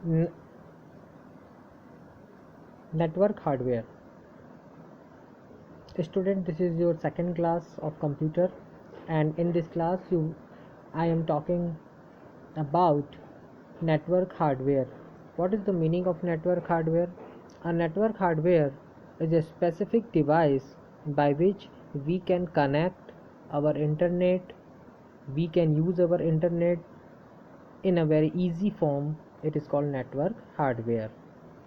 N- Network hardware. Student, this is your second class of computer, and in this class I am talking about network hardware. What is the meaning of network hardware? A network hardware is a specific device by which we can connect our internet, we can use our internet in a very easy form. It is called network hardware.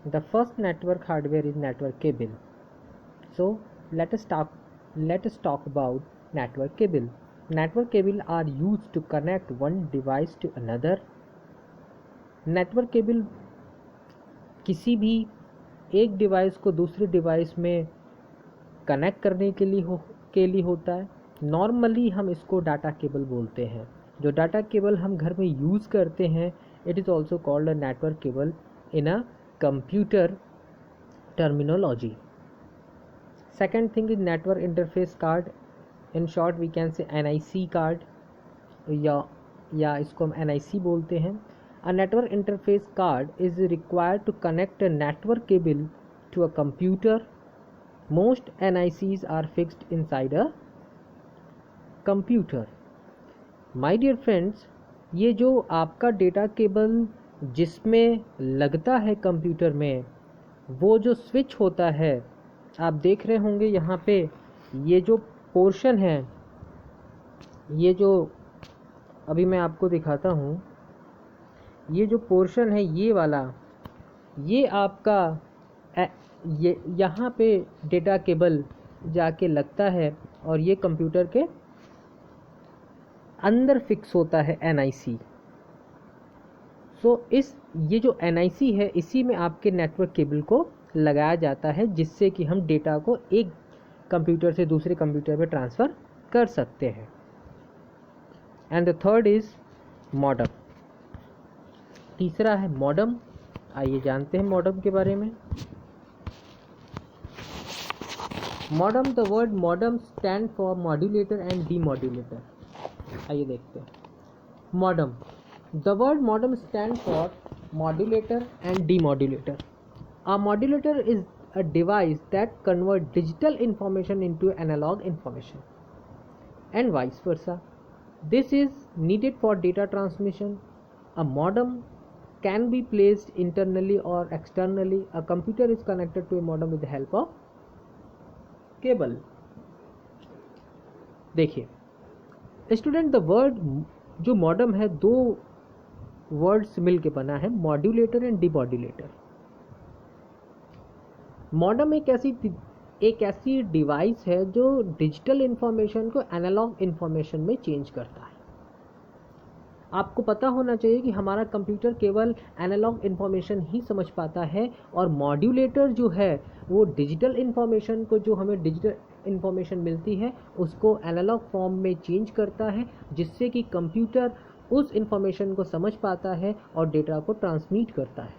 The first network hardware is network cable. So let us talk about network cable. Network cable are used to connect one device to another. Network cable किसी भी एक device को दूसरे device में connect करने के लिए होता है. नॉर्मली हम इसको डाटा केबल बोलते हैं. जो डाटा केबल हम घर में यूज़ करते हैं, it is also called a network cable in a computer terminology. Second thing is network interface card. In short we can say NIC card, या इसको हम NIC बोलते हैं. A network interface card is required to connect a network cable to a computer. Most NICs are fixed inside a computer. My dear friends, ये जो आपका data cable जिसमें लगता है कंप्यूटर में, वो जो स्विच होता है, आप देख रहे होंगे यहाँ पे ये जो पोर्शन है, ये जो अभी मैं आपको दिखाता हूँ, ये जो पोर्शन है ये वाला, ये आपका ये यहाँ पे डेटा केबल जाके लगता है और ये कंप्यूटर के अंदर फिक्स होता है NIC. सो ये जो NIC है, इसी में आपके नेटवर्क केबल को लगाया जाता है, जिससे कि हम डेटा को एक कंप्यूटर से दूसरे कंप्यूटर में ट्रांसफ़र कर सकते हैं. And the third is modem. तीसरा है मॉडम. आइए जानते हैं मॉडम के बारे में. Modem, the word modem stand for modulator and demodulator. आइए देखते हैं. Modem, the word modem stands for modulator and demodulator. A modulator is a device that converts digital information into analog information and vice versa. This is needed for data transmission. A modem can be placed internally or externally. A computer is connected to a modem with the help of cable. देखिए student, the word जो modem है, दो words मिल के बना है, modulator and demodulator. Modem एक ऐसी device है जो डिजिटल इन्फॉर्मेशन को एनालॉग इन्फॉर्मेशन में चेंज करता है. आपको पता होना चाहिए कि हमारा कंप्यूटर केवल एनालॉग इन्फॉर्मेशन ही समझ पाता है, और मॉड्यूलेटर जो है वो डिजिटल इन्फॉर्मेशन को, जो हमें डिजिटल इन्फॉर्मेशन मिलती है, उसको एनालॉग फॉर्म में चेंज करता है, जिससे कि कंप्यूटर उस इन्फॉर्मेशन को समझ पाता है और डेटा को ट्रांसमिट करता है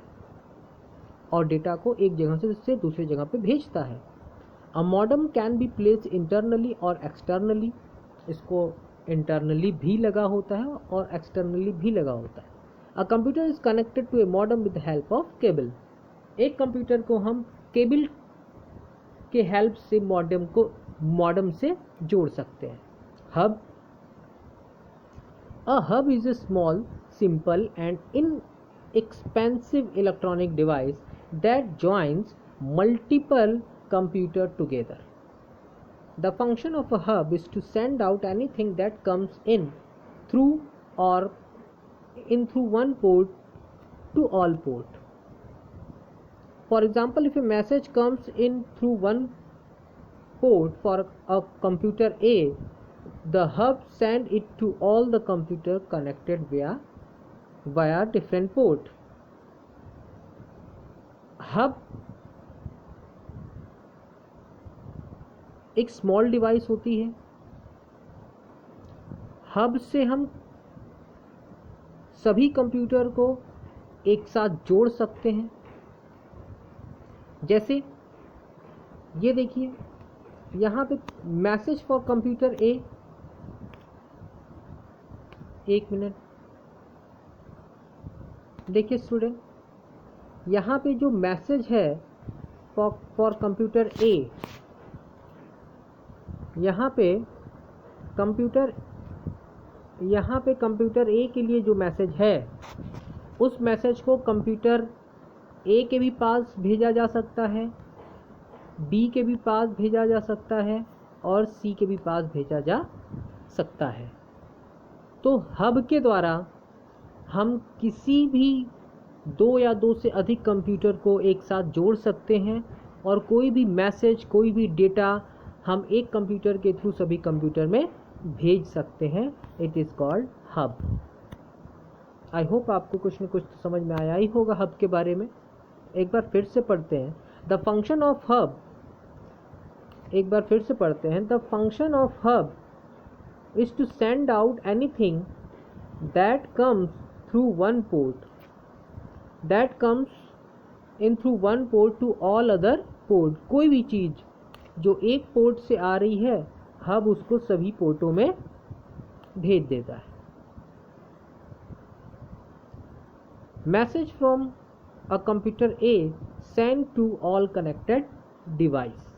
और डेटा को एक जगह से दूसरी जगह पे भेजता है. A modem can be placed internally और एक्सटर्नली. इसको इंटरनली भी लगा होता है और एक्सटर्नली भी लगा होता है. A computer is connected to a modem with help of cable. एक कंप्यूटर को हम केबल के हेल्प से मॉडम से जोड़ सकते हैं. Hub. A hub is a small, simple and inexpensive electronic device that joins multiple computers together. The function of a hub is to send out anything that comes in through one port to all port. For example, if a message comes in through one port for a computer A, the hub send it to all the computer connected via different port. Hub एक small device होती है. Hub से हम सभी computer को एक साथ जोड़ सकते हैं. जैसे ये देखिए, यहाँ पे मैसेज फॉर कंप्यूटर ए. एक मिनट देखिए स्टूडेंट, यहाँ पे जो मैसेज है फॉर कंप्यूटर ए, यहाँ पे कंप्यूटर ए के लिए जो मैसेज है, उस मैसेज को कंप्यूटर ए के भी पास भेजा जा सकता है, बी के भी पास भेजा जा सकता है और सी के भी पास भेजा जा सकता है। तो हब के द्वारा हम किसी भी 2 या 2 से अधिक कंप्यूटर को एक साथ जोड़ सकते हैं और कोई भी मैसेज, कोई भी डेटा हम एक कंप्यूटर के थ्रू सभी कंप्यूटर में भेज सकते हैं। It is called hub. I hope आपको कुछ न कुछ समझ में आया ही होगा हब के बारे में। एक बार फिर से पढ़ते हैं द फंक्शन ऑफ हब। एक बार फिर से पढ़ते हैं the function of hub is to send out anything that comes through one port to all other port. कोई भी चीज़ जो एक पोर्ट से आ रही है, हब उसको सभी पोर्टों में भेज देता है। Message from a computer A sent to all connected device।